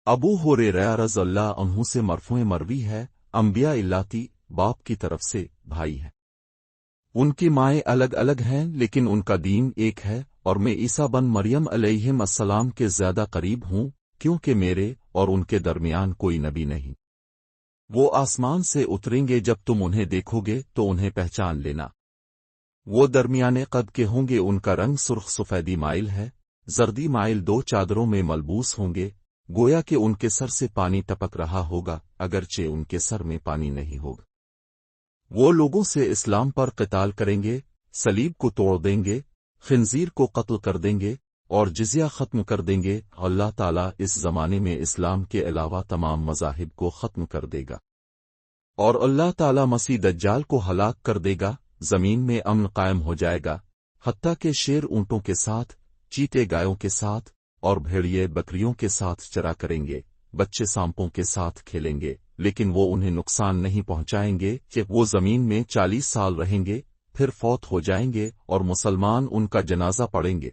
ابو ہریرہ رضی اللہ عنہ سے مرفوع مروی ہے، انبیاء الاتی باپ کی طرف سے بھائی ہیں۔ ان کی مائیں الگ الگ ہیں لیکن ان کا دین ایک ہے، اور میں عیسیٰ بن مریم علیہم السلام کے زیادہ قریب ہوں، کیونکہ میرے اور ان کے درمیان کوئی نبی نہیں۔ وہ آسمان سے اتریں گے، جب تم انہیں دیکھو گے تو انہیں پہچان لینا۔ وہ درمیانے قد کے ہوں گے، ان کا رنگ سرخ سفیدی مائل ہے، زردی مائل، دو چادروں میں ملبوس ہوں گے، گویا کہ ان کے سر سے پانی ٹپک رہا ہوگا اگرچہ ان کے سر میں پانی نہیں ہوگا۔ وہ لوگوں سے اسلام پر قتال کریں گے، صلیب کو توڑ دیں گے، خنزیر کو قتل کر دیں گے اور جزیہ ختم کر دیں گے۔ اللہ تعالیٰ اس زمانے میں اسلام کے علاوہ تمام مذاہب کو ختم کر دے گا، اور اللہ تعالیٰ مسیح دجال کو ہلاک کر دے گا۔ زمین میں امن قائم ہو جائے گا، حتیٰ کہ شیر اونٹوں کے ساتھ، چیتے گایوں کے ساتھ اور بھیڑیے بکریوں کے ساتھ چرا کریں گے، بچے سانپوں کے ساتھ کھیلیں گے، لیکن وہ انہیں نقصان نہیں پہنچائیں گے کہ وہ زمین میں 40 سال رہیں گے، پھر فوت ہو جائیں گے اور مسلمان ان کا جنازہ پڑھیں گے۔